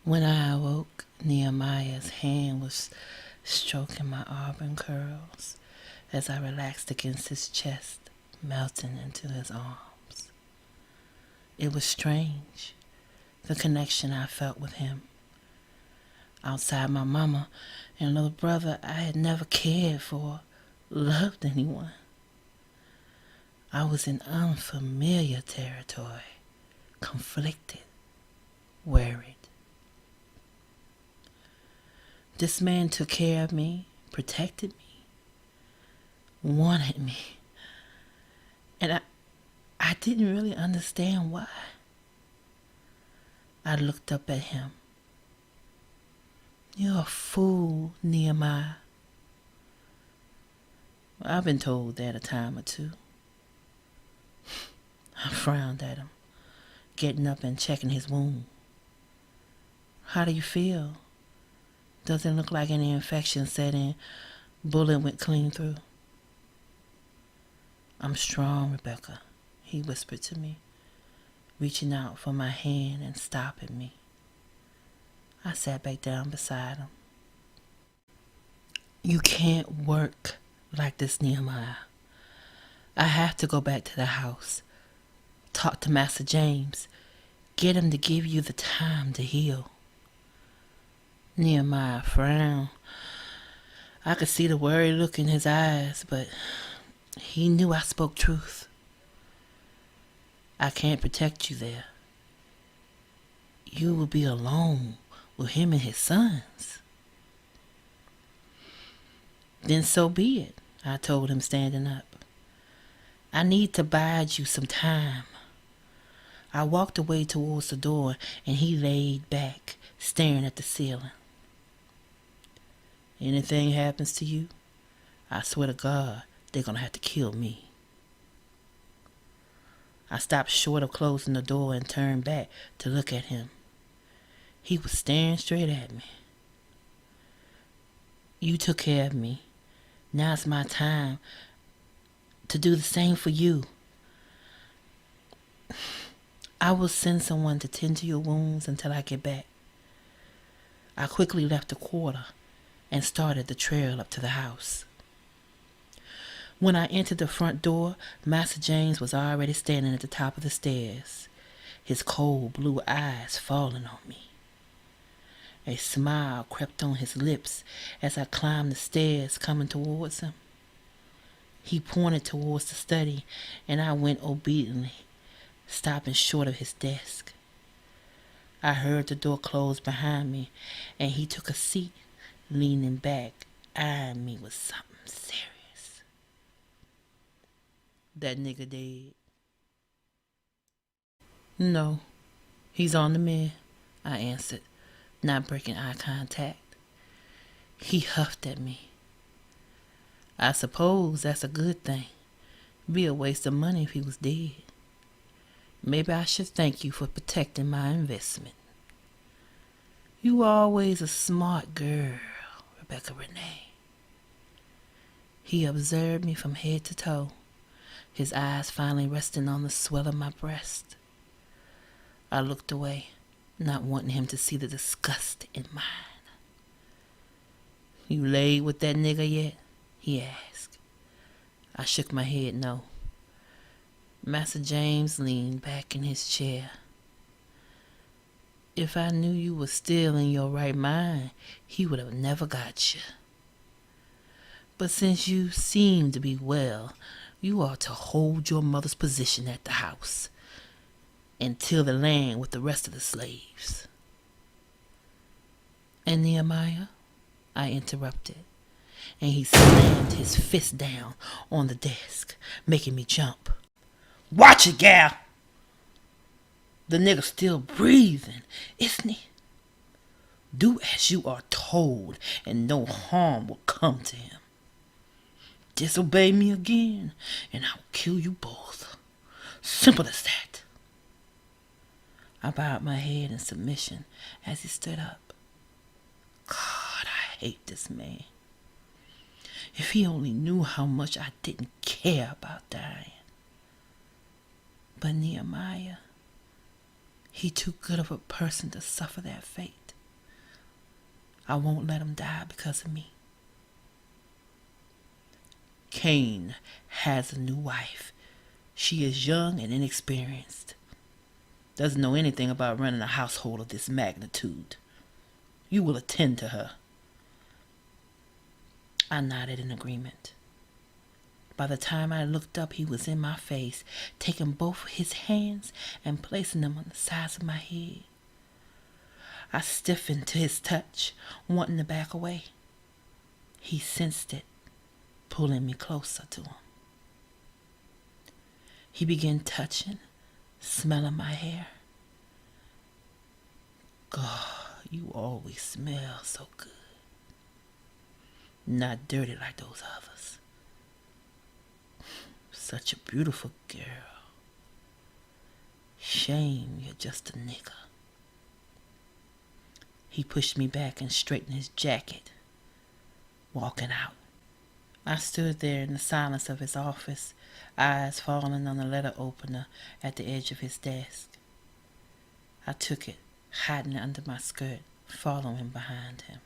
When I awoke, Nehemiah's hand was stroking my auburn curls as I relaxed against his chest, melting into his arms. It was strange, the connection I felt with him. Outside my mama and little brother, I had never cared for, loved anyone. I was in unfamiliar territory, conflicted, worried. This man took care of me, protected me, wanted me. And I didn't really understand why. I looked up at him. "You're a fool, Nehemiah." I've been told that a time or two. I frowned at him, getting up and checking his wound. "How do you feel? Doesn't look like any infection set in. Bullet went clean through." "I'm strong, Rebecca," he whispered to me, reaching out for my hand and stopping me. I sat back down beside him. "You can't work like this, Nehemiah. I have to go back to the house, talk to Master James, get him to give you the time to heal." Nehemiah frowned. I could see the worried look in his eyes, but he knew I spoke truth. "I can't protect you there. You will be alone with him and his sons." "Then so be it," I told him, standing up. "I need to bide you some time." I walked away towards the door, and he laid back, staring at the ceiling. "Anything happens to you, I swear to God, they're going to have to kill me." I stopped short of closing the door and turned back to look at him. He was staring straight at me. "You took care of me. Now it's my time to do the same for you. I will send someone to tend to your wounds until I get back." I quickly left the quarter and started the trail up to the house. When I entered the front door, Master James was already standing at the top of the stairs, his cold blue eyes falling on me. A smile crept on his lips as I climbed the stairs coming towards him. He pointed towards the study, and I went obediently, stopping short of his desk. I heard the door close behind me, and he took a seat, leaning back, eyeing me with something serious. "That nigga dead?" "No, he's on the mend," I answered, not breaking eye contact. He huffed at me. "I suppose that's a good thing. Be a waste of money if he was dead. Maybe I should thank you for protecting my investment. You were always a smart girl, Rebecca Renee." He observed me from head to toe, his eyes finally resting on the swell of my breast. I looked away, not wanting him to see the disgust in mine. "You laid with that nigga yet?" he asked. I shook my head no. Master James leaned back in his chair. If I knew you were still in your right mind, he would have never got you. But since you seem to be well, you ought to hold your mother's position at the house and till the land with the rest of the slaves. And Nehemiah, I interrupted, and he slammed his fist down on the desk, making me jump. Watch it, gal! The nigger's still breathing, isn't he? Do as you are told, and no harm will come to him. Disobey me again, and I'll kill you both. Simple as that. I bowed my head in submission as he stood up. God, I hate this man. If he only knew how much I didn't care about dying. But Nehemiah, he too good of a person to suffer that fate. I won't let him die because of me. Cain has a new wife. She is young and inexperienced. Doesn't know anything about running a household of this magnitude. You will attend to her. I nodded in agreement. By the time I looked up, he was in my face, taking both his hands and placing them on the sides of my head. I stiffened to his touch, wanting to back away. He sensed it, pulling me closer to him. He began touching, smelling my hair. God, you always smell so good. Not dirty like those others. Such a beautiful girl. Shame you're just a nigger. He pushed me back and straightened his jacket, walking out. I stood there in the silence of his office, eyes falling on the letter opener at the edge of his desk. I took it, hiding it under my skirt, following behind him.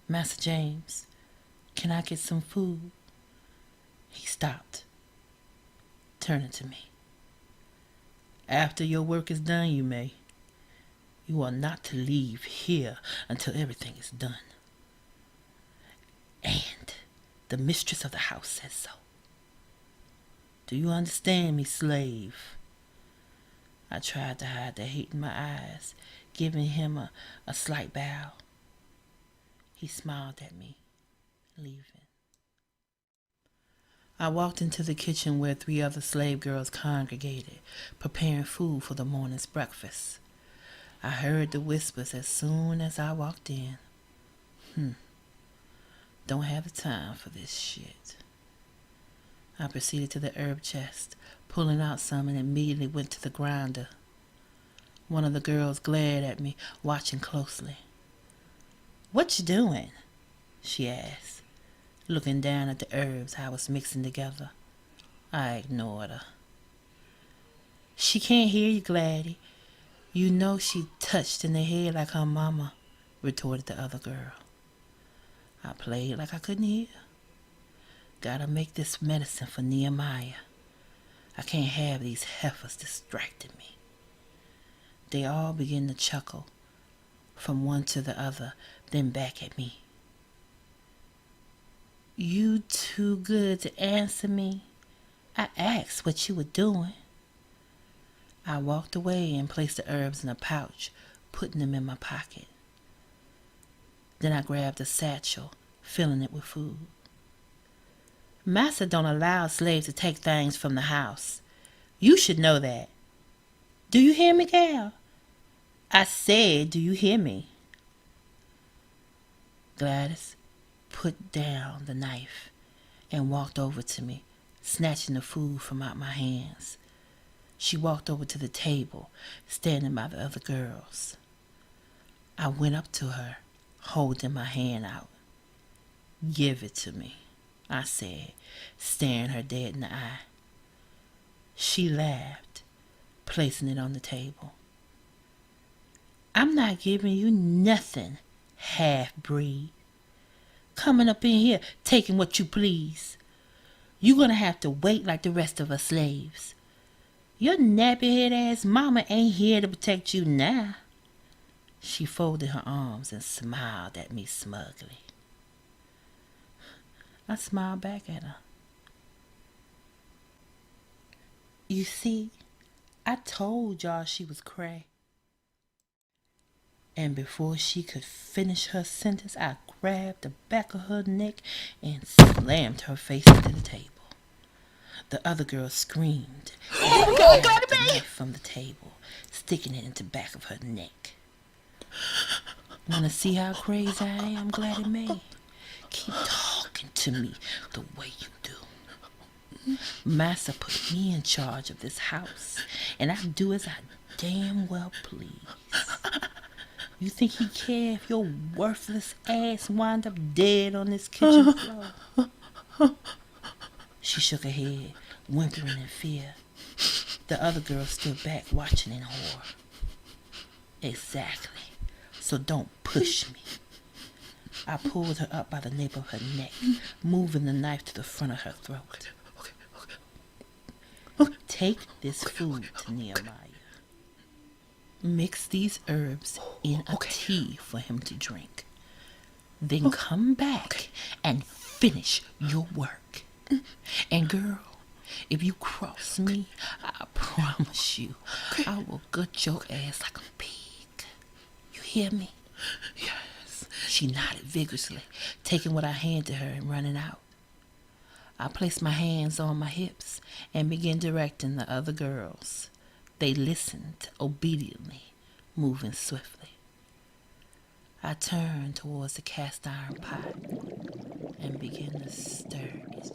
Master James, can I get some food? He stopped, turning to me. After your work is done, you may. You are not to leave here until everything is done. And the mistress of the house says so. Do you understand me, slave? I tried to hide the hate in my eyes, giving him a slight bow. He smiled at me, leaving. I walked into the kitchen where 3 other slave girls congregated, preparing food for the morning's breakfast. I heard the whispers as soon as I walked in. Don't have the time for this shit. I proceeded to the herb chest, pulling out some, and immediately went to the grinder. One of the girls glared at me, watching closely. What you doing? She asked, looking down at the herbs I was mixing together. I ignored her. She can't hear you, Gladdy. You know she touched in the head like her mama, retorted the other girl. I played like I couldn't hear. Gotta make this medicine for Nehemiah. I can't have these heifers distracting me. They all began to chuckle, from one to the other, then back at me. You too good to answer me. I asked what you were doing. I walked away and placed the herbs in a pouch, putting them in my pocket. Then I grabbed a satchel, filling it with food. Master don't allow slaves to take things from the house. You should know that. Do you hear me, gal? I said, do you hear me? Gladys put down the knife and walked over to me, snatching the food from out my hands. She walked over to the table, standing by the other girls. I went up to her, holding my hand out. Give it to me, I said, staring her dead in the eye. She laughed, placing it on the table. I'm not giving you nothing, half-breed. Coming up in here, taking what you please. You're gonna have to wait like the rest of us slaves. Your nappy-head ass mama ain't here to protect you now. She folded her arms and smiled at me smugly. I smiled back at her. You see, I told y'all she was cray. And before she could finish her sentence, I grabbed the back of her neck and slammed her face into the table. The other girl screamed and grabbed the knife from the table, sticking it into the back of her neck. Wanna see how crazy I am, Gladys May? Keep talking to me the way you do. Massa put me in charge of this house, and I do as I damn well please. You think he care if your worthless ass wind up dead on this kitchen floor? She shook her head, whimpering in fear. The other girl stood back, watching in horror. Exactly. So don't push me. I pulled her up by the nape of her neck, moving the knife to the front of her throat. Take this food to Nehemiah. Mix these herbs in a tea for him to drink. Then come back and finish your work. And girl, if you cross me, I promise you, I will gut your ass like a pig. You hear me? Yes. She nodded vigorously, taking what I handed her and running out. I placed my hands on my hips and began directing the other girls. They listened obediently, moving swiftly. I turned towards the cast iron pot and began to stir it